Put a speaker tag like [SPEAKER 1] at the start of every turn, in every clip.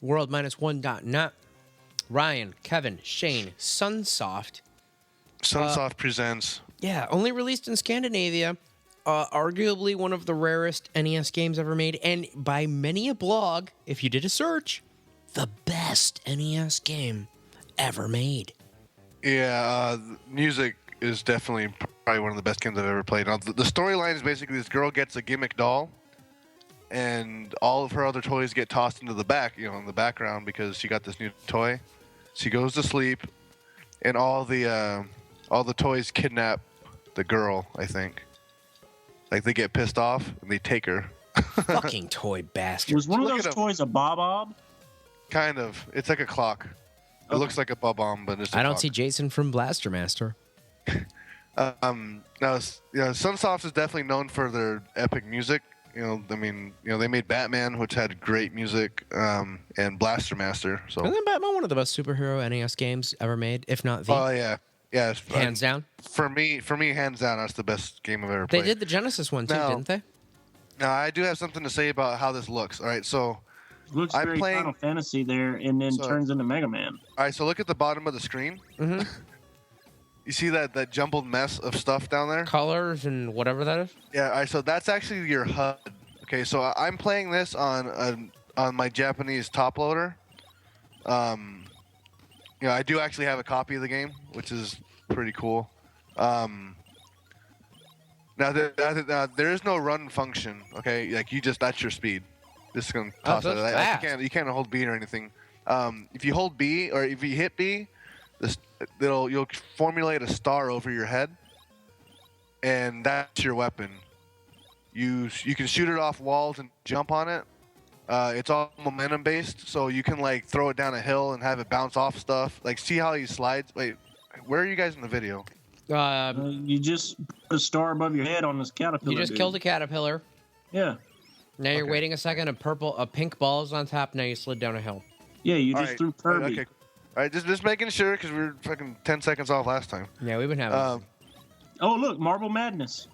[SPEAKER 1] world-1.net, Ryan, Kevin, Shane, Sunsoft.
[SPEAKER 2] Sunsoft presents.
[SPEAKER 1] Yeah, only released in Scandinavia. Arguably one of the rarest NES games ever made, and by many a blog, if you did a search, the best NES game ever made.
[SPEAKER 2] Yeah, music is definitely probably one of the best games I've ever played. Now, the storyline is basically this girl gets a Gimmick doll, and all of her other toys get tossed into the back, in the background because she got this new toy. She goes to sleep, and all the toys kidnap the girl, I think. Like, they get pissed off, and they take her.
[SPEAKER 1] Fucking toy bastard.
[SPEAKER 3] Was one of those toys a bob-omb?
[SPEAKER 2] Kind of. It's like a clock. It looks like a bob-omb, but it's a
[SPEAKER 1] I don't
[SPEAKER 2] clock.
[SPEAKER 1] see Jason from Blaster Master.
[SPEAKER 2] Now, Sunsoft is definitely known for their epic music. They made Batman, which had great music, and Blaster Master. So
[SPEAKER 1] Isn't Batman one of the best superhero NES games ever made, if not the?
[SPEAKER 2] Oh yeah.
[SPEAKER 1] Hands down.
[SPEAKER 2] For me, hands down, that's the best game I've ever played.
[SPEAKER 1] They did the Genesis one too, didn't they?
[SPEAKER 2] Now, I do have something to say about how this looks. All right, so
[SPEAKER 3] looks very Final Fantasy there, and then turns into Mega Man.
[SPEAKER 2] All right, so look at the bottom of the screen.
[SPEAKER 1] Mm-hmm.
[SPEAKER 2] You see that jumbled mess of stuff down there?
[SPEAKER 1] Colors and whatever that is?
[SPEAKER 2] Yeah, all right, so that's actually your HUD. Okay, so I'm playing this on my Japanese top loader. I do actually have a copy of the game, which is pretty cool. Now there is no run function, okay? Like, that's your speed. Just gonna toss it. You can't hold B or anything. If you hold B or if you hit B, you'll formulate a star over your head, and that's your weapon. You can shoot it off walls and jump on it. It's all momentum based, so you can like throw it down a hill and have it bounce off stuff. Like, see how he slides? Wait, where are you guys in the video?
[SPEAKER 3] You just put a star above your head on this caterpillar.
[SPEAKER 1] You just killed a caterpillar.
[SPEAKER 3] Yeah.
[SPEAKER 1] Now you're waiting a second. A pink ball is on top. Now you slid down a hill.
[SPEAKER 3] Yeah, you just threw Kirby.
[SPEAKER 2] Okay. All right, just making sure because we were fucking 10 seconds off last time.
[SPEAKER 1] Yeah, we've been having.
[SPEAKER 3] Oh look, Marble Madness.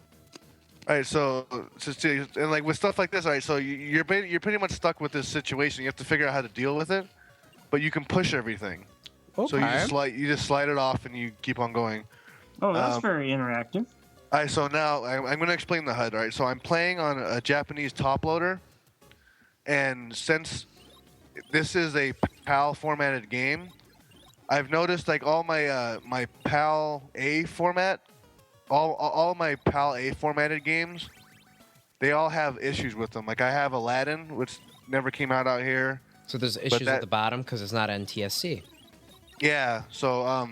[SPEAKER 2] All right, so and like with stuff like this, all right, so you're pretty much stuck with this situation. You have to figure out how to deal with it, but you can push everything.
[SPEAKER 1] Okay.
[SPEAKER 2] So you just slide it off and you keep on going.
[SPEAKER 3] Oh, that's very interactive.
[SPEAKER 2] All right, so now I'm going to explain the HUD. All right, so I'm playing on a Japanese top loader, and since this is a PAL formatted game, I've noticed like all my my PAL A format. All my PAL A formatted games, they all have issues with them. Like, I have Aladdin, which never came out here.
[SPEAKER 1] So there's issues at the bottom because it's not NTSC.
[SPEAKER 2] Yeah. So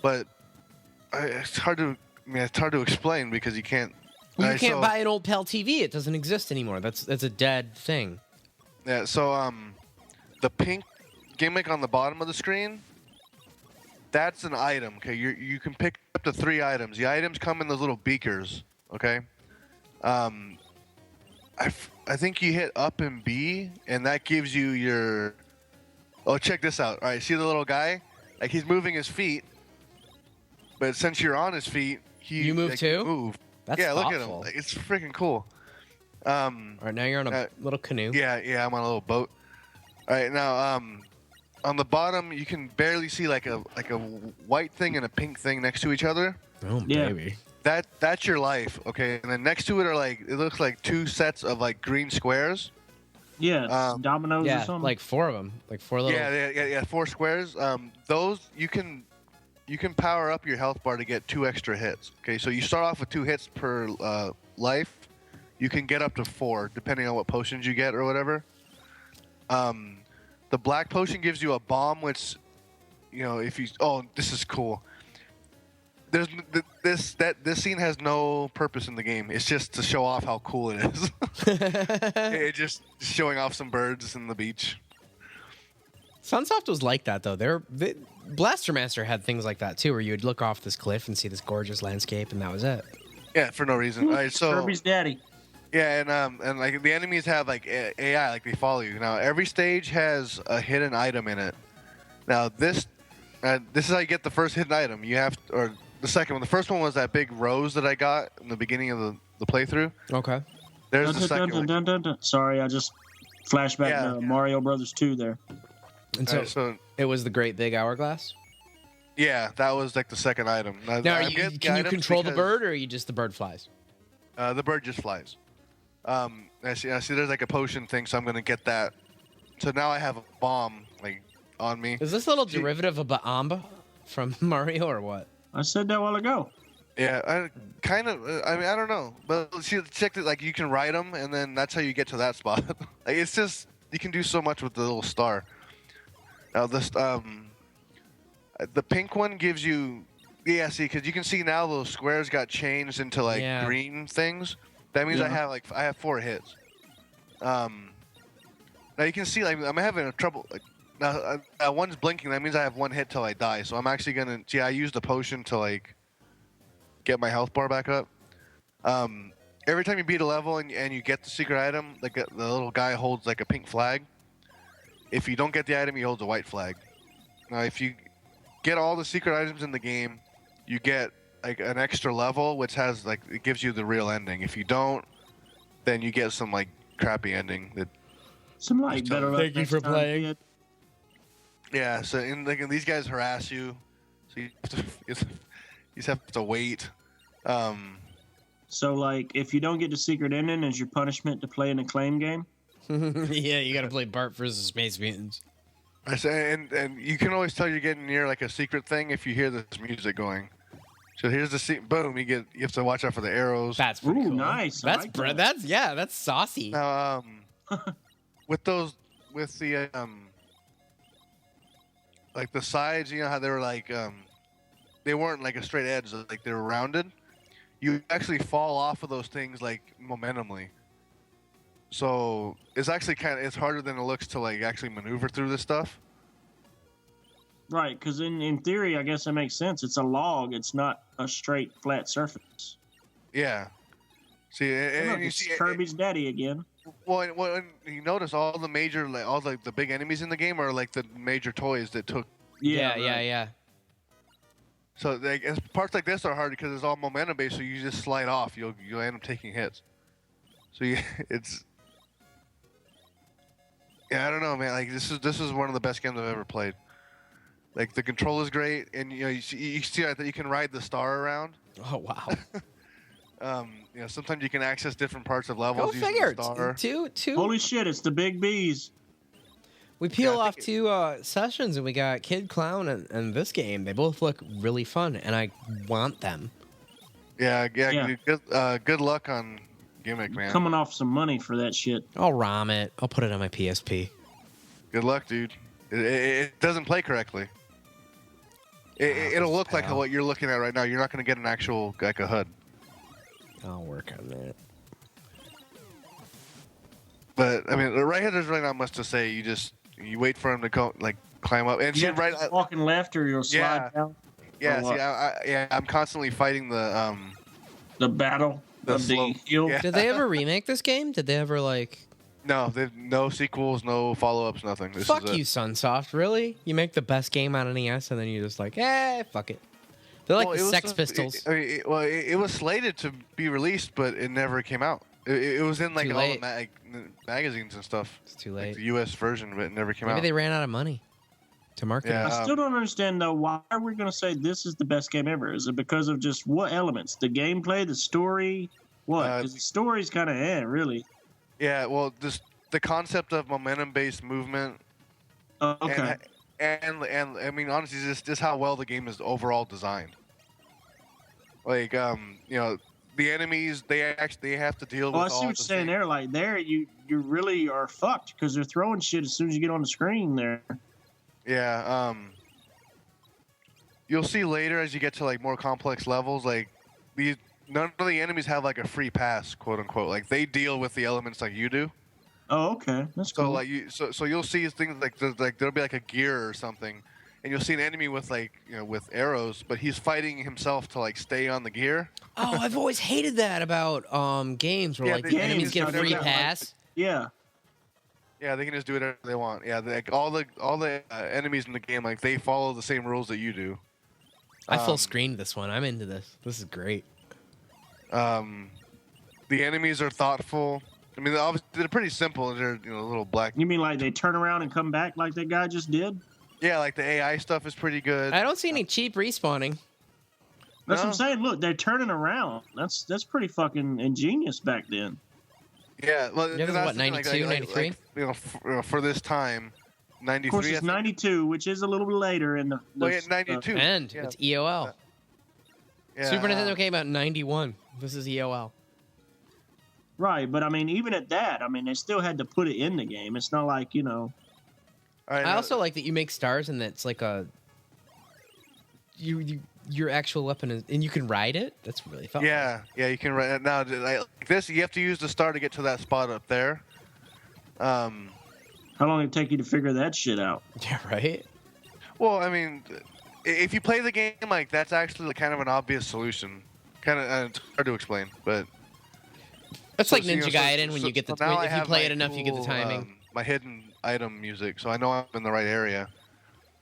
[SPEAKER 2] but it's hard to explain because you can't.
[SPEAKER 1] You can't buy an old PAL TV. It doesn't exist anymore. That's a dead thing.
[SPEAKER 2] Yeah. So the pink gimmick on the bottom of the screen. That's an item, okay? You can pick up to 3 items. The items come in those little beakers, okay? I think you hit up and B, and that gives you your... Oh, check this out. All right, see the little guy? Like, he's moving his feet, but since you're on his feet,
[SPEAKER 1] you move too?
[SPEAKER 2] Move.
[SPEAKER 1] That's
[SPEAKER 2] thoughtful.
[SPEAKER 1] look
[SPEAKER 2] at him. Like, it's freaking cool.
[SPEAKER 1] All right, now you're on a little canoe.
[SPEAKER 2] Yeah, I'm on a little boat. All right, now... on the bottom, you can barely see like a white thing and a pink thing next to each other.
[SPEAKER 1] Oh, baby.
[SPEAKER 2] That's your life, okay? And then next to it are it looks like 2 sets of like green squares.
[SPEAKER 3] Yeah, dominoes or something.
[SPEAKER 1] Like 4 of them, like 4 little.
[SPEAKER 2] Yeah, 4 squares. Those you can power up your health bar to get 2 extra hits. Okay, so you start off with 2 hits per life. You can get up to 4 depending on what potions you get or whatever. The black potion gives you a bomb, which, if you... Oh, this is cool. This scene has no purpose in the game. It's just to show off how cool it is. It's just showing off some birds in the beach.
[SPEAKER 1] Sunsoft was like that, though. Blaster Master had things like that, too, where you would look off this cliff and see this gorgeous landscape, and that was it.
[SPEAKER 2] Yeah, for no reason. All right, so...
[SPEAKER 3] Kirby's daddy.
[SPEAKER 2] Yeah, and like the enemies have like AI, like they follow you. Now every stage has a hidden item in it. Now this is how you get the first hidden item. You have or the second one. The first one was that big rose that I got in the beginning of the playthrough.
[SPEAKER 1] Okay.
[SPEAKER 2] There's the second one.
[SPEAKER 3] Sorry, I just Flashback to Mario Brothers 2 there.
[SPEAKER 1] And so it was the great big hourglass?
[SPEAKER 2] Yeah, that was like the second item.
[SPEAKER 1] Now, can you control the bird, or are you just the bird flies?
[SPEAKER 2] The bird just flies. I see there's like a potion thing, so I'm going to get that. So now I have a bomb like on me.
[SPEAKER 1] Is this a little derivative of Baamba from Mario, or what?
[SPEAKER 3] I said that a while ago.
[SPEAKER 2] Yeah, I don't know. But see, check it, like you can ride them, and then that's how you get to that spot. Like, it's just, you can do so much with the little star. Now this, the pink one gives you, see, because you can see now those squares got changed into like green things. That means I have 4 hits. Now you can see, like, I'm having a trouble. Like, now one's blinking. That means I have 1 hit till I die. So I'm actually gonna I used the potion to like get my health bar back up. Every time you beat a level and you get the secret item, like the little guy holds like a pink flag. If you don't get the item, he holds a white flag. Now, if you get all the secret items in the game, you get like an extra level, which has like, it gives you the real ending. If you don't, then you get some like crappy ending. That
[SPEAKER 3] some like better.
[SPEAKER 1] Thank you for playing.
[SPEAKER 2] Yeah, so these guys harass you, so you just have to wait.
[SPEAKER 3] So like, if you don't get the secret ending, is your punishment to play an acclaim game?
[SPEAKER 1] Yeah, you got to play Bart versus Space Mutants.
[SPEAKER 2] I say, and you can always tell you're getting near like a secret thing if you hear this music going. So here's the boom. You have to watch out for the arrows.
[SPEAKER 1] That's pretty cool.
[SPEAKER 3] Nice.
[SPEAKER 1] That's saucy.
[SPEAKER 2] Now, with the like the sides, you know how they were like they weren't like a straight edge, like they were rounded. You actually fall off of those things like momentumly. So it's actually it's harder than it looks to like actually maneuver through this stuff.
[SPEAKER 3] Right, because in theory, I guess that makes sense. It's a log. It's not a straight, flat surface.
[SPEAKER 2] Yeah. See, and you see
[SPEAKER 3] Kirby's daddy again.
[SPEAKER 2] Well, you notice all the major, like all the big enemies in the game are like the major toys that took.
[SPEAKER 1] Yeah.
[SPEAKER 2] So like, parts like this are hard because it's all momentum based. So you just slide off. You'll end up taking hits. So it's. Yeah, I don't know, man. Like this is one of the best games I've ever played. Like the control is great, and you see that you can ride the star around.
[SPEAKER 1] Oh wow.
[SPEAKER 2] Sometimes you can access different parts of levels.
[SPEAKER 1] Go figure.
[SPEAKER 2] The star.
[SPEAKER 1] Two.
[SPEAKER 3] Holy shit! It's the big bees.
[SPEAKER 1] We peel off 2 sessions, and we got Kid Clown and this game. They both look really fun, and I want them.
[SPEAKER 2] Yeah. Good luck on Gimmick, man.
[SPEAKER 3] Coming off some money for that shit.
[SPEAKER 1] I'll ROM it. I'll put it on my PSP.
[SPEAKER 2] Good luck, dude. It doesn't play correctly. It'll look like what you're looking at right now. You're not going to get an actual like a HUD.
[SPEAKER 1] I'll work on that.
[SPEAKER 2] But I mean, right here, there's really not much to say. You wait for him to go like climb up and
[SPEAKER 3] you right. Walking left or you'll slide down.
[SPEAKER 2] Yeah. I'm constantly fighting the
[SPEAKER 3] battle of the hill.
[SPEAKER 1] Yeah. Did they ever remake this game? Did they ever like?
[SPEAKER 2] No, no sequels, no follow-ups, nothing.
[SPEAKER 1] Fuck you, Sunsoft. Really? You make the best game on NES, and then you're just like, fuck it. They're like the Sex Pistols.
[SPEAKER 2] It was slated to be released, but it never came out. It was in like all the magazines and stuff.
[SPEAKER 1] It's too late.
[SPEAKER 2] Like the U.S. version, but it never came out.
[SPEAKER 1] Maybe they ran out of money to market.
[SPEAKER 2] Yeah,
[SPEAKER 3] I still don't understand though. Why are we going to say this is the best game ever? Is it because of just what elements? The gameplay, the story, what? Because the story's kind of really.
[SPEAKER 2] Yeah, well, just the concept of momentum-based movement.
[SPEAKER 3] Okay.
[SPEAKER 2] And I mean, honestly, just how well the game is overall designed. Like, the enemies, they have to deal with.
[SPEAKER 3] I see what you're saying there. Like there, you really are fucked because they're throwing shit as soon as you get on the screen there.
[SPEAKER 2] Yeah. You'll see later as you get to like more complex levels, like none of the enemies have like a free pass, quote unquote. Like they deal with the elements like you do.
[SPEAKER 3] Oh, okay, that's cool.
[SPEAKER 2] So like so you'll see things like there'll be like a gear or something, and you'll see an enemy with like with arrows, but he's fighting himself to like stay on the gear.
[SPEAKER 1] Oh, I've always hated that about games where like the enemies get a free pass.
[SPEAKER 3] Yeah.
[SPEAKER 2] Yeah, they can just do whatever they want. Yeah, like all the enemies in the game, like they follow the same rules that you do.
[SPEAKER 1] I full screened this one. I'm into this. This is great.
[SPEAKER 2] The enemies are thoughtful. I mean, obviously they're pretty simple. They're little black.
[SPEAKER 3] You mean like they turn around and come back like that guy just did?
[SPEAKER 2] Yeah, like the AI stuff is pretty good.
[SPEAKER 1] I don't see any cheap respawning.
[SPEAKER 3] That's what I'm saying. Look, they're turning around. That's pretty fucking ingenious back then.
[SPEAKER 2] Yeah, well,
[SPEAKER 1] this is what, 92, 93?
[SPEAKER 2] For this time, 93.
[SPEAKER 3] Of course, it's 92, which is a little bit later in the.
[SPEAKER 2] Oh, yeah, 92.
[SPEAKER 1] And it's EOL.
[SPEAKER 2] Yeah,
[SPEAKER 1] Super Nintendo came out in 91. This is EOL.
[SPEAKER 3] Right, but I mean, even at that, I mean, they still had to put it in the game. It's not like
[SPEAKER 1] I also like that you make stars and that's like a your actual weapon is, and you can ride it. That's really fun.
[SPEAKER 2] Yeah, you can ride it. Now, like this, you have to use the star to get to that spot up there.
[SPEAKER 3] How long did it take you to figure that shit out?
[SPEAKER 1] Yeah, right.
[SPEAKER 2] Well, I mean, if you play the game like that's actually kind of an obvious solution. Kind of it's hard to explain, but
[SPEAKER 1] it's like Ninja Gaiden when you get the if you play it enough, you get the timing.
[SPEAKER 2] My hidden item music, so I know I'm in the right area.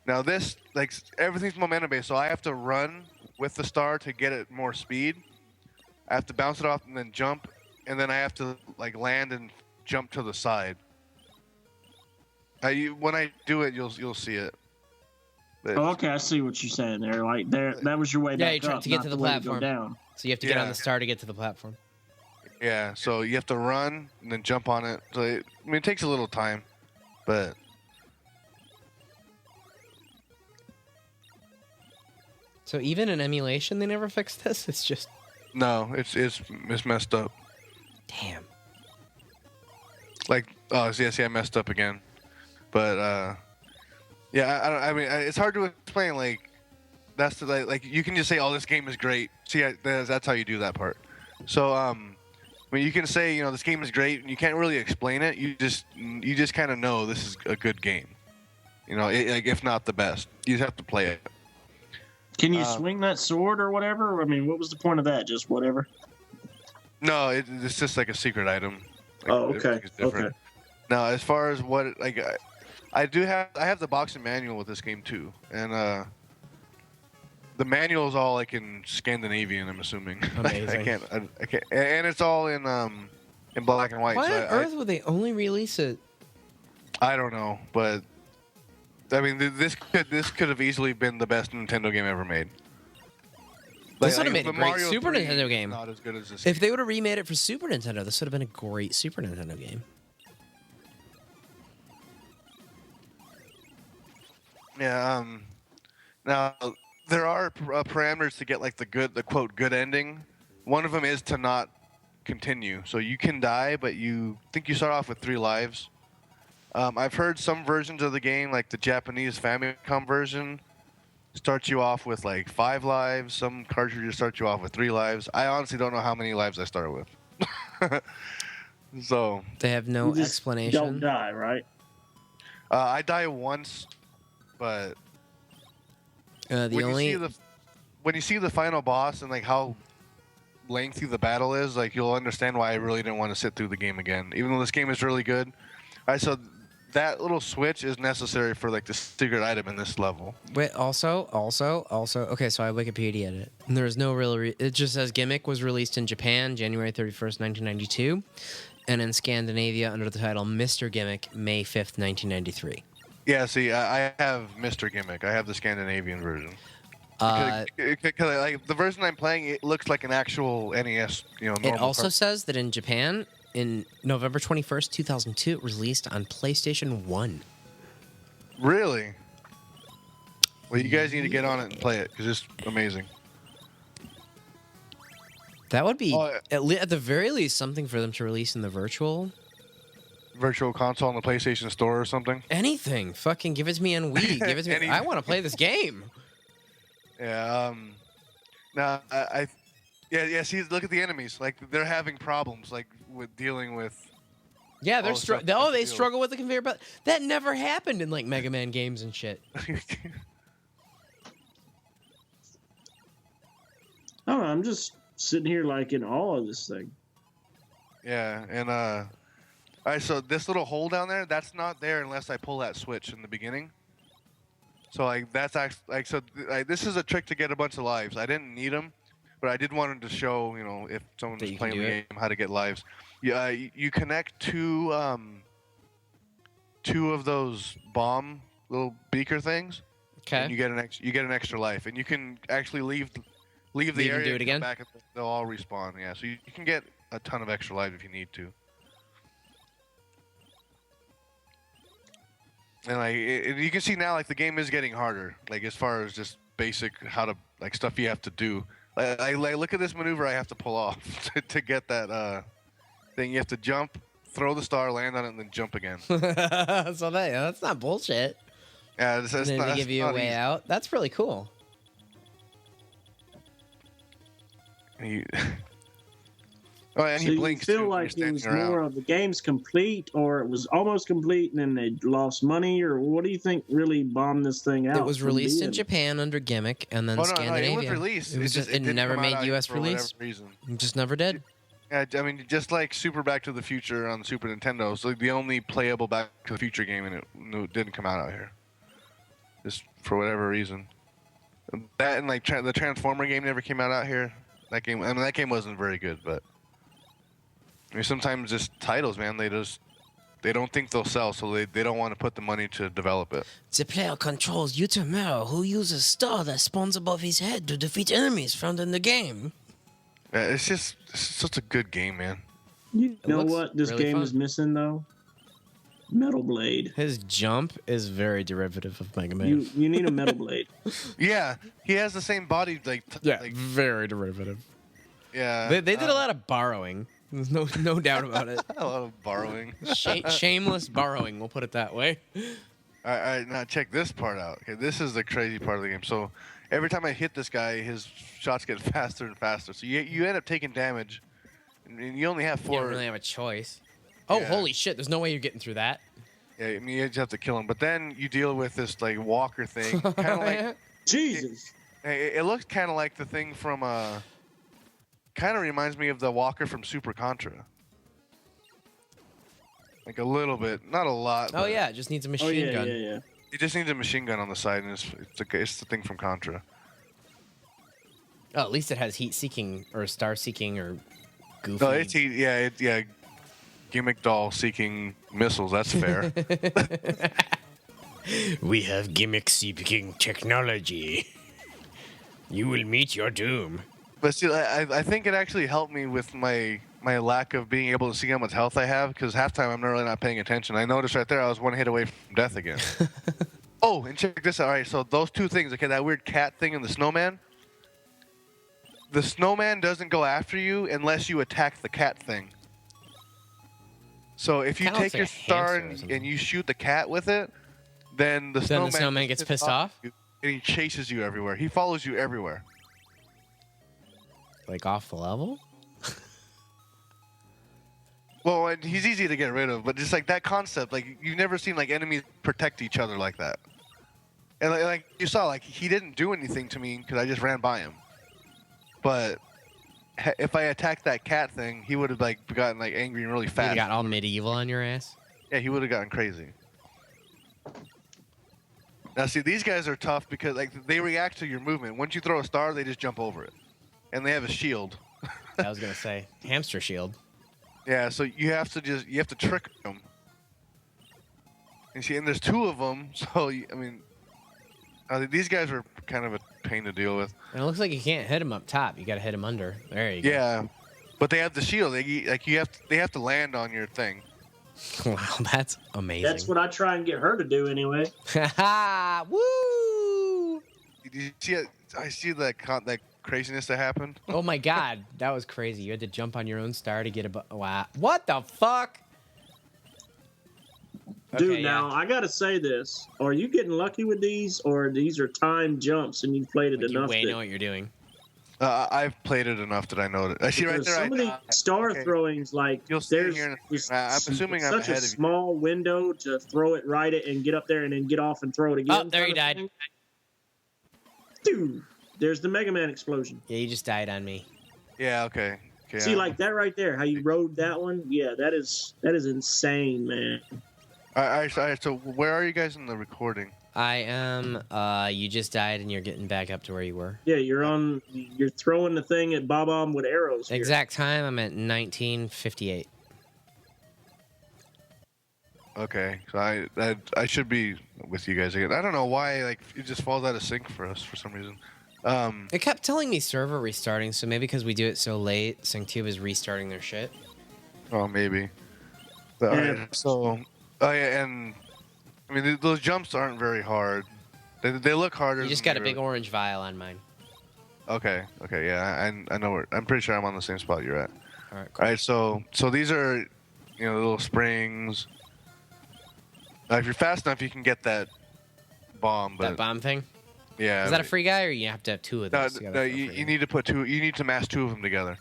[SPEAKER 2] Now this, like, everything's momentum based, so I have to run with the star to get it more speed. I have to bounce it off and then jump, and then I have to like land and jump to the side. When I do it, you'll see it.
[SPEAKER 3] Oh, okay, I see what you're saying there. Like that was your way back
[SPEAKER 1] you
[SPEAKER 3] up,
[SPEAKER 1] to get to the platform.
[SPEAKER 3] Down.
[SPEAKER 1] So you have to get on the star to get to the platform.
[SPEAKER 2] Yeah, so you have to run and then jump on it. So it takes a little time, but
[SPEAKER 1] so even in emulation, they never fixed this. It's just
[SPEAKER 2] it's messed up.
[SPEAKER 1] Damn.
[SPEAKER 2] Like see, I messed up again, but yeah, I mean it's hard to explain. Like that's like you can just say, "Oh, this game is great." See, that's how you do that part. So I mean, you can say, this game is great, and you can't really explain it. You just kind of know this is a good game. Like if not the best, you just have to play it.
[SPEAKER 3] Can you swing that sword or whatever? I mean, what was the point of that? Just whatever.
[SPEAKER 2] No, it's just like a secret item. Like,
[SPEAKER 3] oh, okay. Okay.
[SPEAKER 2] Now, as far as what I have the box and manual with this game too, and the manual is all like in Scandinavian, I'm assuming.
[SPEAKER 1] Amazing.
[SPEAKER 2] I can't, and it's all in black and white.
[SPEAKER 1] Why on earth would they only release it?
[SPEAKER 2] I don't know, but I mean, this could have easily been the best Nintendo game ever made.
[SPEAKER 1] This would have made a great Super Nintendo game.
[SPEAKER 2] Not as good as this.
[SPEAKER 1] If they would have remade it for Super Nintendo, this would have been a great Super Nintendo game.
[SPEAKER 2] Yeah. Now there are parameters to get like the quote good ending. One of them is to not continue. So you can die, but you start off with 3 lives. I've heard some versions of the game, like the Japanese Famicom version, starts you off with like 5 lives. Some cartridges start you off with 3 lives. I honestly don't know how many lives I start with. So
[SPEAKER 1] they have no explanation.
[SPEAKER 3] Don't die, right?
[SPEAKER 2] I die once, but when you see the final boss and like how lengthy the battle is, like you'll understand why I really didn't want to sit through the game again, even though this game is really good. All right, so that little switch is necessary for like the secret item in this level.
[SPEAKER 1] Wait, also, okay, so I Wikipedia'd it. And there's no real it just says Gimmick was released in Japan January 31st, 1992, and in Scandinavia under the title Mr. Gimmick, May 5th, 1993.
[SPEAKER 2] Yeah, see, I have Mr. Gimmick. I have the Scandinavian version. Because like the version I'm playing, it looks like an actual NES.
[SPEAKER 1] It also says that in Japan, in November 21st, 2002, it was released on PlayStation 1.
[SPEAKER 2] Really? Well, you guys need to get on it and play it because it's amazing.
[SPEAKER 1] That would be at the very least something for them to release in the virtual
[SPEAKER 2] console on the PlayStation Store or something.
[SPEAKER 1] Anything. Fucking give it to me on Wii. Give it to me. I want to play this game.
[SPEAKER 2] Yeah. Now yeah. See, look at the enemies. Like they're having problems, like with dealing with.
[SPEAKER 1] Yeah, they struggle with the conveyor belt. That never happened in like Mega Man games and shit.
[SPEAKER 3] Oh, I'm just sitting here like in awe of this thing.
[SPEAKER 2] Yeah, and all right. So this little hole down there, that's not there unless I pull that switch in the beginning. So like that's actually like this is a trick to get a bunch of lives. I didn't need them, but I did want to show, if someone's
[SPEAKER 1] That you
[SPEAKER 2] playing
[SPEAKER 1] can
[SPEAKER 2] the
[SPEAKER 1] do
[SPEAKER 2] game,
[SPEAKER 1] it?
[SPEAKER 2] how to get lives. Yeah, you connect two of those bomb little beaker things, and
[SPEAKER 1] Okay.
[SPEAKER 2] you get an extra life, and you can actually leave the
[SPEAKER 1] Leave and
[SPEAKER 2] area
[SPEAKER 1] do it
[SPEAKER 2] and come
[SPEAKER 1] again?
[SPEAKER 2] back, and they'll all respawn. Yeah, so you can get a ton of extra life if you need to. And you can see now, like the game is getting harder, like as far as just basic how to stuff you have to do. I look at this maneuver I have to pull off to get that thing. You have to jump, throw the star, land on it, and then jump again.
[SPEAKER 1] So that's not bullshit.
[SPEAKER 2] Yeah,
[SPEAKER 1] And then they give you a way out. That's really cool.
[SPEAKER 2] And
[SPEAKER 3] So
[SPEAKER 2] he blinks.
[SPEAKER 3] you feel
[SPEAKER 2] too when
[SPEAKER 3] like
[SPEAKER 2] you're
[SPEAKER 3] it was
[SPEAKER 2] standing around.
[SPEAKER 3] more of the game's complete, or it was almost complete, and then they lost money, or what do you think really bombed this thing out?
[SPEAKER 1] It was
[SPEAKER 3] from
[SPEAKER 1] released in
[SPEAKER 3] being-
[SPEAKER 1] Japan under Gimmick, and then
[SPEAKER 2] Oh, no,
[SPEAKER 1] Scandinavia.
[SPEAKER 2] it was released.
[SPEAKER 1] It was
[SPEAKER 2] just,
[SPEAKER 1] it
[SPEAKER 2] didn't
[SPEAKER 1] never
[SPEAKER 2] come out
[SPEAKER 1] made
[SPEAKER 2] out here
[SPEAKER 1] U.S.
[SPEAKER 2] for
[SPEAKER 1] release.
[SPEAKER 2] whatever reason.
[SPEAKER 1] It just never did.
[SPEAKER 2] Yeah, I mean, just like Super Back to the Future on Super Nintendo, it's like the only playable Back to the Future game, and it didn't come out here. Just for whatever reason. That and like the Transformer game never came out here. That game wasn't very good, but I mean, sometimes just titles, man, they don't think they'll sell, so they don't want to put the money to develop it.
[SPEAKER 1] The player controls Utamaro, who uses star that spawns above his head to defeat enemies found in the game.
[SPEAKER 2] Yeah, it's such a good game, man.
[SPEAKER 3] You know
[SPEAKER 1] looks
[SPEAKER 3] what this
[SPEAKER 1] really
[SPEAKER 3] game
[SPEAKER 1] fun.
[SPEAKER 3] is missing though? Metal Blade.
[SPEAKER 1] His jump is very derivative of Mega Man.
[SPEAKER 3] You need a Metal Blade.
[SPEAKER 2] Yeah, he has the same body, like
[SPEAKER 1] very derivative.
[SPEAKER 2] yeah.
[SPEAKER 1] They did a lot of borrowing. There's no doubt about it.
[SPEAKER 2] a lot of borrowing.
[SPEAKER 1] Shameless borrowing, we'll put it that way.
[SPEAKER 2] All right, now check this part out. Okay, this is the crazy part of the game. So every time I hit this guy, his shots get faster and faster. So you end up taking damage, and you only have
[SPEAKER 1] You
[SPEAKER 2] four.
[SPEAKER 1] don't really have a choice. Oh,
[SPEAKER 2] Yeah.
[SPEAKER 1] holy shit, there's no way you're getting through that.
[SPEAKER 2] Yeah, I mean, you just have to kill him. But then you deal with this like walker thing. Kind of like
[SPEAKER 3] Jesus.
[SPEAKER 2] it looks kind of like the thing from kind of reminds me of the walker from Super Contra. Like a little bit, not a lot.
[SPEAKER 1] Oh
[SPEAKER 2] but
[SPEAKER 1] yeah, it just needs a
[SPEAKER 3] Oh
[SPEAKER 1] machine
[SPEAKER 3] yeah,
[SPEAKER 1] gun.
[SPEAKER 3] yeah.
[SPEAKER 2] It just needs a machine gun on the side, and it's the thing from Contra.
[SPEAKER 1] Oh, at least it has heat seeking or star seeking or goofy.
[SPEAKER 2] No, yeah. Gimmick doll seeking missiles. That's fair.
[SPEAKER 1] We have gimmick seeking technology. You will meet your doom.
[SPEAKER 2] But see, I think it actually helped me with my lack of being able to see how much health I have, because half time I'm really not paying attention. I noticed right there I was one hit away from death again. Oh, and check this out. All right, so those two things, okay, that weird cat thing and the snowman. The snowman doesn't go after you unless you attack the cat thing. So if you
[SPEAKER 1] Kinda looks
[SPEAKER 2] take your
[SPEAKER 1] like a
[SPEAKER 2] star
[SPEAKER 1] hamster or something.
[SPEAKER 2] and you shoot the cat with it, then the snowman
[SPEAKER 1] gets pissed off?
[SPEAKER 2] you, and he chases you everywhere. He follows you everywhere.
[SPEAKER 1] Like off the level?
[SPEAKER 2] Well, and he's easy to get rid of, but just like that concept, like you've never seen like enemies protect each other like that. And like you saw, like he didn't do anything to me because I just ran by him. But if I attacked that cat thing, he would have like gotten like angry and really
[SPEAKER 1] You
[SPEAKER 2] fast.
[SPEAKER 1] got all medieval on your ass?
[SPEAKER 2] Yeah, he would have gotten crazy. Now see, these guys are tough because like they react to your movement. Once you throw a star, they just jump over it, and they have a shield.
[SPEAKER 1] I was gonna say hamster shield.
[SPEAKER 2] Yeah, so you have to trick them. And see, and there's two of them, so I mean, these guys are kind of a pain to deal with.
[SPEAKER 1] And it looks like you can't hit him up top. You gotta hit him under. There you go.
[SPEAKER 2] Yeah, but they have the shield. They have to land on your thing.
[SPEAKER 1] Wow, that's amazing.
[SPEAKER 3] That's what I try and get her to do anyway.
[SPEAKER 1] Woo!
[SPEAKER 2] Did you see it? I see that craziness that happened.
[SPEAKER 1] Oh my god, that was crazy. You had to jump on your own star to get a wow. What the fuck?
[SPEAKER 3] Dude,
[SPEAKER 1] Okay,
[SPEAKER 3] now
[SPEAKER 1] yeah.
[SPEAKER 3] I gotta say this: are you getting lucky with these, or these are timed jumps and you've played it
[SPEAKER 1] Like, you
[SPEAKER 3] enough?
[SPEAKER 1] way
[SPEAKER 3] that-
[SPEAKER 1] know what you're doing.
[SPEAKER 2] I've played it enough that I know it. I see right
[SPEAKER 3] Because
[SPEAKER 2] there.
[SPEAKER 3] some of these star
[SPEAKER 2] okay.
[SPEAKER 3] throwings, like
[SPEAKER 2] You'll see it
[SPEAKER 3] there's
[SPEAKER 2] here in a-
[SPEAKER 3] it's
[SPEAKER 2] I'm assuming I'm
[SPEAKER 3] such a
[SPEAKER 2] ahead of you.
[SPEAKER 3] small window to throw it, ride it, and get up there, and then get off and throw it again.
[SPEAKER 1] Oh, there
[SPEAKER 3] kind
[SPEAKER 1] he
[SPEAKER 3] of
[SPEAKER 1] died.
[SPEAKER 3] thing. Dude, there's the Mega Man explosion.
[SPEAKER 1] Yeah, you just died on me.
[SPEAKER 2] Yeah. Okay.
[SPEAKER 3] See, like that right there, how you rode that one? Yeah, that is insane, man.
[SPEAKER 2] All right. So where are you guys in the recording?
[SPEAKER 1] I am. You just died and you're getting back up to where you were.
[SPEAKER 3] Yeah, you're throwing the thing at Bob-omb with arrows. Here.
[SPEAKER 1] Exact time, I'm at 1958.
[SPEAKER 2] Okay, so I should be with you guys again. I don't know why, like, it just falls out of sync for us for some reason.
[SPEAKER 1] It kept telling me server restarting, so maybe because we do it so late, SyncTube is restarting their shit.
[SPEAKER 2] Oh, maybe. But,
[SPEAKER 3] Yeah.
[SPEAKER 2] alright, so, oh yeah, and I mean those jumps aren't very hard. They look harder.
[SPEAKER 1] You just got a big orange vial on mine.
[SPEAKER 2] Okay, yeah, I know I'm pretty sure I'm on the same spot you're at.
[SPEAKER 1] All right, cool.
[SPEAKER 2] All right, so these are, little springs. If you're fast enough, you can get that bomb. But
[SPEAKER 1] That bomb thing?
[SPEAKER 2] yeah,
[SPEAKER 1] Is that a free guy, or you have to have two of those?
[SPEAKER 2] No, you need to put two. You need to mass two of them together.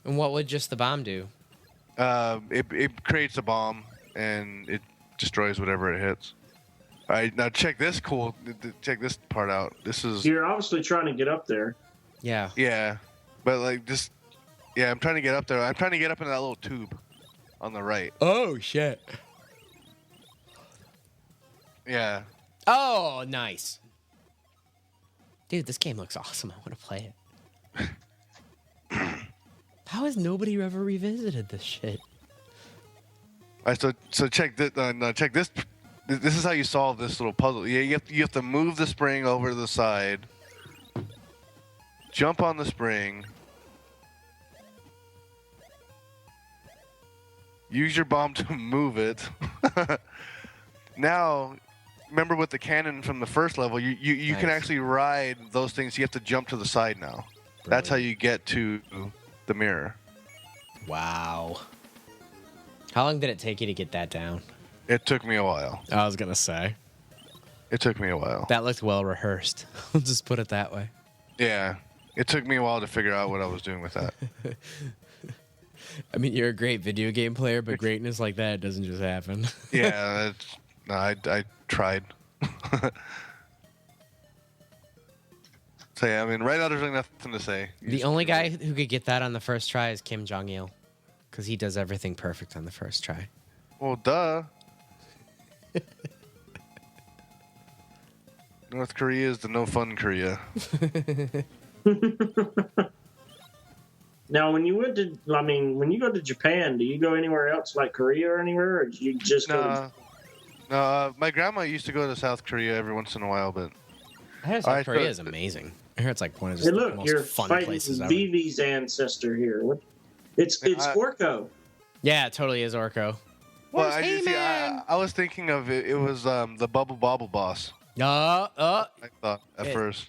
[SPEAKER 1] And what would just the bomb do?
[SPEAKER 2] It creates a bomb and it destroys whatever it hits. All right, now check this check this part out. This is.
[SPEAKER 3] You're obviously trying to get up there.
[SPEAKER 1] Yeah.
[SPEAKER 2] Yeah, but like this. Yeah, I'm trying to get up there. I'm trying to get up into that little tube on the right.
[SPEAKER 1] Oh shit.
[SPEAKER 2] Yeah.
[SPEAKER 1] Oh, nice. Dude, this game looks awesome. I want to play it. How has nobody ever revisited this shit?
[SPEAKER 2] All right, so check this. Check this. This is how you solve this little puzzle. Yeah, you have to move the spring over to the side. Jump on the spring. Use your bomb to move it. Now, remember with the cannon from the first level, you
[SPEAKER 1] Nice.
[SPEAKER 2] can actually ride those things. You have to jump to the side now. That's how you get to the mirror.
[SPEAKER 1] Wow. How long did it take you to get that down?
[SPEAKER 2] It took me a while.
[SPEAKER 1] I was going to say.
[SPEAKER 2] It took me a while.
[SPEAKER 1] That looked well rehearsed. I'll just put it that way.
[SPEAKER 2] Yeah. It took me a while to figure out what I was doing with that.
[SPEAKER 1] I mean, you're a great video game player, but greatness like that doesn't just happen.
[SPEAKER 2] Yeah, no, I tried. So yeah, I mean, right now there's really nothing to say.
[SPEAKER 1] The only guy who could get that on the first try is Kim Jong-il, because he does everything perfect on the first try.
[SPEAKER 2] Well, duh. North Korea is the no fun Korea.
[SPEAKER 3] Now, when you go to Japan, do you go anywhere else like Korea or anywhere, or do you just go?
[SPEAKER 2] No, my grandma used to go to South Korea every once in a while, but
[SPEAKER 1] I heard South Korea is amazing. I heard it's like one of
[SPEAKER 3] Hey,
[SPEAKER 1] the
[SPEAKER 3] look,
[SPEAKER 1] most
[SPEAKER 3] you're
[SPEAKER 1] fun
[SPEAKER 3] fighting
[SPEAKER 1] places ever.
[SPEAKER 3] Vivi's ancestor here. What? It's Orko.
[SPEAKER 1] Yeah, it totally is Orko.
[SPEAKER 2] well,
[SPEAKER 1] Where's He-Man?
[SPEAKER 2] I was thinking of it. It was the Bubble Bobble boss. I thought at first.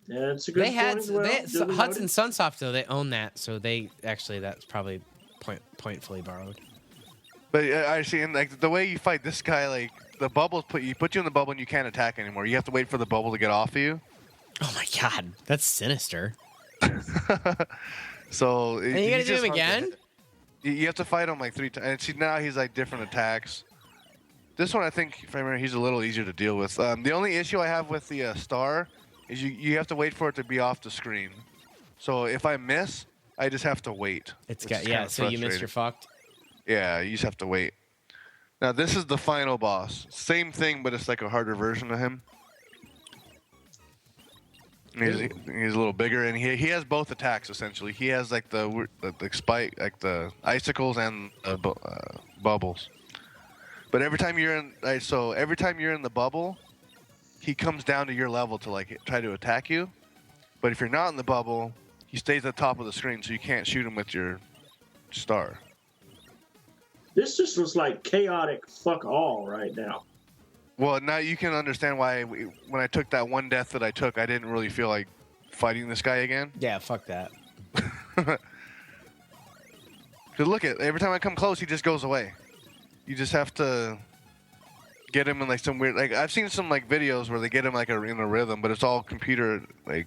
[SPEAKER 3] Yeah, it's a good
[SPEAKER 1] They had
[SPEAKER 3] point as well. Duly
[SPEAKER 1] Hudson
[SPEAKER 3] noted.
[SPEAKER 1] Sunsoft though. They own that, so that's probably pointfully borrowed.
[SPEAKER 2] But I see, and like the way you fight this guy, like the bubbles put you in the bubble and you can't attack anymore. You have to wait for the bubble to get off of you.
[SPEAKER 1] Oh my god, that's sinister.
[SPEAKER 2] So
[SPEAKER 1] And you gotta do him again?
[SPEAKER 2] You have to fight him like 3 times. And see, now he's like different attacks. This one, I think, if I remember, he's a little easier to deal with. The only issue I have with the star is you have to wait for it to be off the screen. So if I miss, I just have to wait.
[SPEAKER 1] It's
[SPEAKER 2] which
[SPEAKER 1] got
[SPEAKER 2] is
[SPEAKER 1] yeah.
[SPEAKER 2] kinda
[SPEAKER 1] So you miss,
[SPEAKER 2] frustrating.
[SPEAKER 1] you're fucked.
[SPEAKER 2] Yeah, you just have to wait. Now this is the final boss. Same thing, but it's like a harder version of him. He's a little bigger, and he has both attacks essentially. He has like the spike, like the icicles and bubbles. But every time you're in, every time you're in the bubble, he comes down to your level to like try to attack you. But if you're not in the bubble, he stays at the top of the screen, so you can't shoot him with your star.
[SPEAKER 3] This just looks like chaotic fuck all right now.
[SPEAKER 2] Well, now you can understand why when I took that one death that I took, I didn't really feel like fighting this guy again.
[SPEAKER 1] Yeah, fuck that.
[SPEAKER 2] Because look at every time I come close, he just goes away. You just have to get him in like some weird, like I've seen some like videos where they get him like in a rhythm, but it's all computer like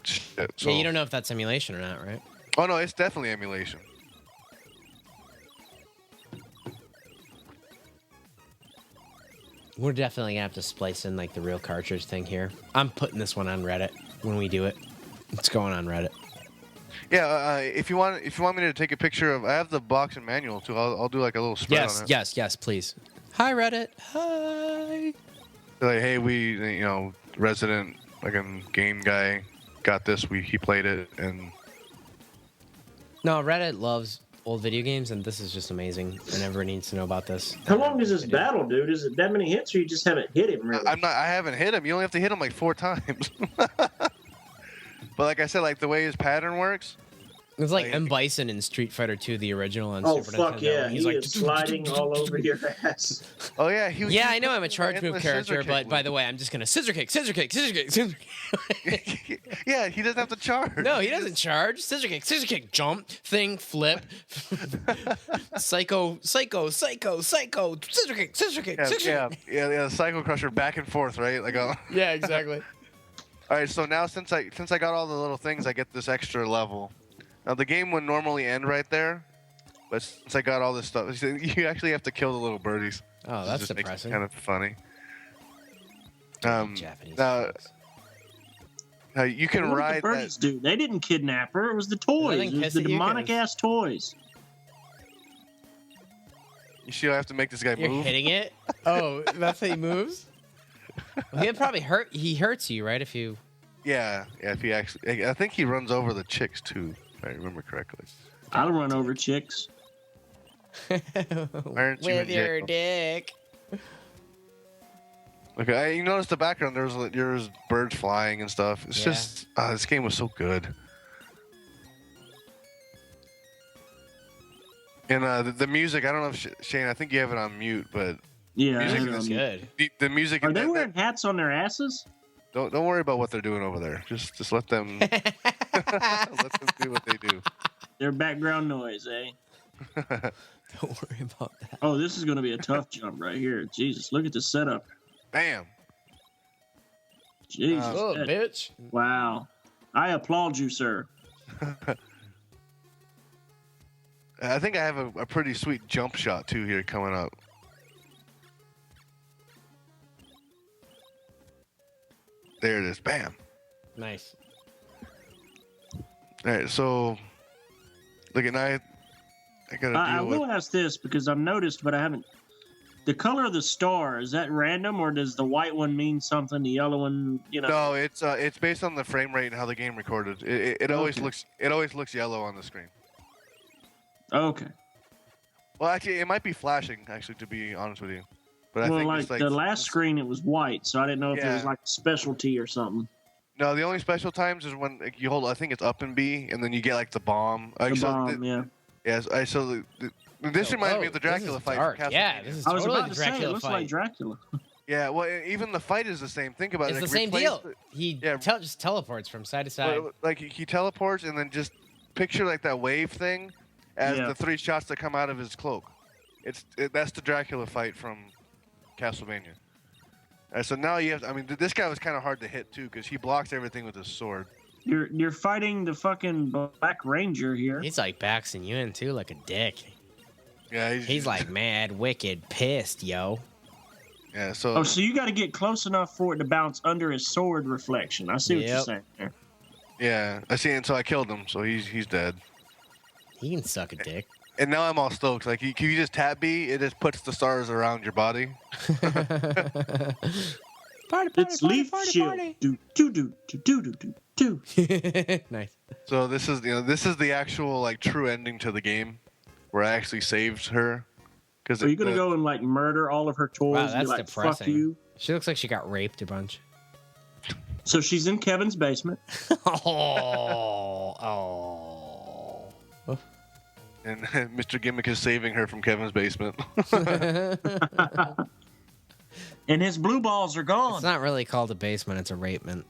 [SPEAKER 2] shit. So.
[SPEAKER 1] Yeah, you don't know if that's emulation or not, right?
[SPEAKER 2] Oh no, it's definitely emulation.
[SPEAKER 1] We're definitely gonna have to splice in like the real cartridge thing here. I'm putting this one on Reddit when we do it. It's going on Reddit.
[SPEAKER 2] Yeah, if you want me to take a picture of, I have the box and manual too. I'll do like a little spread on it.
[SPEAKER 1] Yes, please. Hi Reddit. Hi.
[SPEAKER 2] Like, hey, resident game guy got this. He played it, and
[SPEAKER 1] No, Reddit loves old video games, and this is just amazing. And everyone needs to know about this.
[SPEAKER 3] How long is this battle, dude? Is it that many hits, or you just haven't hit him? Really?
[SPEAKER 2] I haven't hit him. You only have to hit him like 4 times. But like I said, like the way his pattern works.
[SPEAKER 1] It's like M. Bison in Street Fighter 2, the original on Super
[SPEAKER 3] fuck
[SPEAKER 1] Nintendo.
[SPEAKER 3] yeah!
[SPEAKER 1] He's
[SPEAKER 3] He
[SPEAKER 1] like
[SPEAKER 3] is sliding all over your ass.
[SPEAKER 2] Oh yeah, he was.
[SPEAKER 1] Yeah, I know I'm a charge move
[SPEAKER 2] endless
[SPEAKER 1] character,
[SPEAKER 2] scissor
[SPEAKER 1] but
[SPEAKER 2] kick
[SPEAKER 1] by the way, I'm just gonna scissor kick, scissor kick, scissor kick, scissor kick.
[SPEAKER 2] Yeah, he doesn't have to charge.
[SPEAKER 1] No, he doesn't charge. Scissor kick, jump, thing, flip, psycho, scissor kick, scissor kick.
[SPEAKER 2] Yeah. Psycho Crusher back and forth, right? Like,
[SPEAKER 1] Yeah, exactly.
[SPEAKER 2] All right, so now since I got all the little things, I get this extra level. Now the game would normally end right there, but since I got all this stuff, you actually have to kill the little birdies.
[SPEAKER 1] Oh, that's depressing.
[SPEAKER 2] Kind of funny.
[SPEAKER 1] Japanese.
[SPEAKER 2] Now you can
[SPEAKER 3] What
[SPEAKER 2] ride
[SPEAKER 3] did the birdies
[SPEAKER 2] that.
[SPEAKER 3] do? They didn't kidnap her. It was the toys.
[SPEAKER 1] They didn't
[SPEAKER 3] It was
[SPEAKER 1] kiss
[SPEAKER 3] the
[SPEAKER 1] at you,
[SPEAKER 3] demonic ass toys.
[SPEAKER 2] You see, I have to make this guy
[SPEAKER 1] You're
[SPEAKER 2] move.
[SPEAKER 1] hitting it. Oh, that's how he moves. Well, he'll probably hurt. He hurts you, right? If you.
[SPEAKER 2] Yeah. If he actually, I think he runs over the chicks too, if I remember correctly.
[SPEAKER 3] I'll run over chicks.
[SPEAKER 2] Aren't you
[SPEAKER 1] With your
[SPEAKER 2] jail?
[SPEAKER 1] dick.
[SPEAKER 2] Okay, you notice the background. There's birds flying and stuff. It's
[SPEAKER 1] Yeah.
[SPEAKER 2] just this game was so good. And the music, I don't know if Shane, I think you have it on mute, but
[SPEAKER 3] Yeah.
[SPEAKER 2] Music
[SPEAKER 1] That's good.
[SPEAKER 2] the music.
[SPEAKER 3] Are they wearing hats on their asses?
[SPEAKER 2] Don't worry about what they're doing over there. Just let them let them do what they do.
[SPEAKER 3] Their background noise, eh?
[SPEAKER 1] Don't worry about that.
[SPEAKER 3] Oh, this is going to be a tough jump right here. Jesus, look at the setup.
[SPEAKER 2] Bam.
[SPEAKER 3] Jesus.
[SPEAKER 1] Oh,
[SPEAKER 3] that-
[SPEAKER 1] bitch.
[SPEAKER 3] Wow. I applaud you, sir.
[SPEAKER 2] I think I have a pretty sweet jump shot too here coming up. There it is. Bam.
[SPEAKER 1] Nice.
[SPEAKER 2] All right. So, look at I gotta
[SPEAKER 3] I
[SPEAKER 2] deal with.
[SPEAKER 3] will ask this because I've noticed, but I haven't. The color of the star, is that random or does the white one mean something? The yellow one,
[SPEAKER 2] No, it's based on the frame rate and how the game recorded. It always
[SPEAKER 3] Okay.
[SPEAKER 2] looks yellow on the screen.
[SPEAKER 3] Okay.
[SPEAKER 2] Well, actually, it might be flashing. Actually, to be honest with you, but I
[SPEAKER 3] Well,
[SPEAKER 2] think
[SPEAKER 3] like
[SPEAKER 2] it's like
[SPEAKER 3] the last screen, it was white, so I didn't know if it was
[SPEAKER 2] Yeah.
[SPEAKER 3] like a specialty or something.
[SPEAKER 2] No, the only special times is when like, you hold. I think it's up and B, and then you get like the bomb.
[SPEAKER 3] The bomb, yeah.
[SPEAKER 2] Yes, this reminds me of the Dracula fight from Castlevania.
[SPEAKER 1] Yeah, this is
[SPEAKER 3] I was
[SPEAKER 1] totally
[SPEAKER 3] about
[SPEAKER 1] the
[SPEAKER 3] to say, it
[SPEAKER 1] Dracula
[SPEAKER 3] looks
[SPEAKER 1] fight.
[SPEAKER 3] like Dracula.
[SPEAKER 2] Yeah, well, even the fight is the same. Think about
[SPEAKER 1] It's
[SPEAKER 2] it.
[SPEAKER 1] the
[SPEAKER 2] like,
[SPEAKER 1] same
[SPEAKER 2] replace
[SPEAKER 1] deal.
[SPEAKER 2] the-
[SPEAKER 1] He
[SPEAKER 2] Yeah.
[SPEAKER 1] just teleports from side to side.
[SPEAKER 2] like he teleports, and then just picture like that wave thing as
[SPEAKER 3] Yeah.
[SPEAKER 2] the 3 shots that come out of his cloak. That's the Dracula fight from Castlevania. So now you have. I mean, this guy was kind of hard to hit too because he blocks everything with his sword.
[SPEAKER 3] You're fighting the fucking Black Ranger here.
[SPEAKER 1] He's like baxing you in too, like a dick.
[SPEAKER 2] Yeah,
[SPEAKER 1] He's like mad, wicked, pissed, yo.
[SPEAKER 2] Yeah, so
[SPEAKER 3] Oh, so you got to get close enough for it to bounce under his sword reflection. I see what you're
[SPEAKER 1] Yep.
[SPEAKER 3] saying there.
[SPEAKER 2] yeah, I see. And so I killed him, so he's dead.
[SPEAKER 1] He can suck a dick.
[SPEAKER 2] And now I'm all stoked. Like you just tap B, it just puts the stars around your body.
[SPEAKER 1] Party,
[SPEAKER 3] It's Leaf Shield. Do do do do do do do do.
[SPEAKER 1] Nice.
[SPEAKER 2] So this is the actual like true ending to the game, where I actually saved her. Because
[SPEAKER 3] Are you gonna go and like murder all of her toys
[SPEAKER 1] Wow,
[SPEAKER 3] and be
[SPEAKER 1] that's
[SPEAKER 3] like,
[SPEAKER 1] depressing.
[SPEAKER 3] fuck you?
[SPEAKER 1] She looks like she got raped a bunch.
[SPEAKER 3] So she's in Kevin's basement.
[SPEAKER 1] oh.
[SPEAKER 2] And Mr. Gimmick is saving her from Kevin's basement.
[SPEAKER 3] And his blue balls are gone.
[SPEAKER 1] It's not really called a basement, it's a rapement.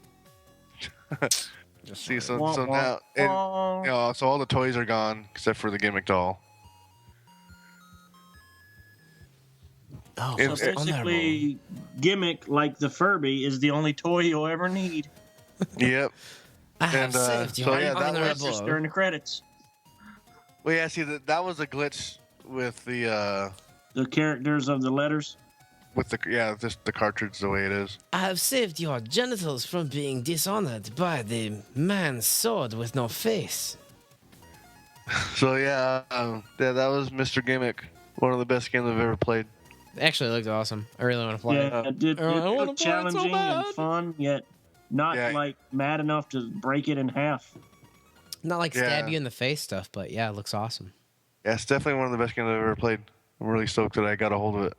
[SPEAKER 2] See, so
[SPEAKER 3] Wah,
[SPEAKER 2] now,
[SPEAKER 3] wah,
[SPEAKER 2] and,
[SPEAKER 3] wah.
[SPEAKER 2] so all the toys are gone except for the Gimmick doll.
[SPEAKER 1] Oh,
[SPEAKER 2] It-
[SPEAKER 3] So
[SPEAKER 1] most honorable.
[SPEAKER 3] basically, Gimmick, like the Furby, is the only toy you'll ever need.
[SPEAKER 2] Yep.
[SPEAKER 1] I have
[SPEAKER 2] and,
[SPEAKER 1] saved you.
[SPEAKER 2] so, yeah, that
[SPEAKER 3] Just
[SPEAKER 1] honorable.
[SPEAKER 3] during the credits.
[SPEAKER 2] Well, yeah. See, that was a glitch with the
[SPEAKER 3] The characters of the letters.
[SPEAKER 2] just the cartridge the way it is.
[SPEAKER 1] I have saved your genitals from being dishonored by the man's sword with no face.
[SPEAKER 2] So yeah, that was Mr. Gimmick, one of the best games I've ever played.
[SPEAKER 1] Actually, it looks awesome. I really want to play it.
[SPEAKER 3] Yeah, it looked challenging and fun, yet not like mad enough to break it in half.
[SPEAKER 1] Not like stab you in the face stuff, but yeah, it looks awesome.
[SPEAKER 2] Yeah, it's definitely one of the best games I've ever played. I'm really stoked that I got a hold of it.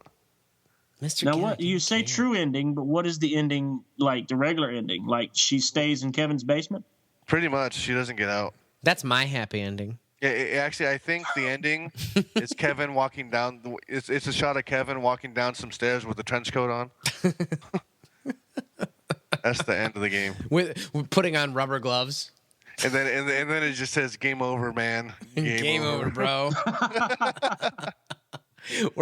[SPEAKER 1] Mr.
[SPEAKER 3] Now, what you say true ending, but what is the ending like? The regular ending, like she stays in Kevin's basement.
[SPEAKER 2] Pretty much, she doesn't get out.
[SPEAKER 1] That's my happy ending.
[SPEAKER 2] Yeah, actually, I think the ending is Kevin walking down. It's a shot of Kevin walking down some stairs with a trench coat on. That's the end of the game.
[SPEAKER 1] With putting on rubber gloves.
[SPEAKER 2] And then it just says "Game over, man."
[SPEAKER 1] Game over, bro. We're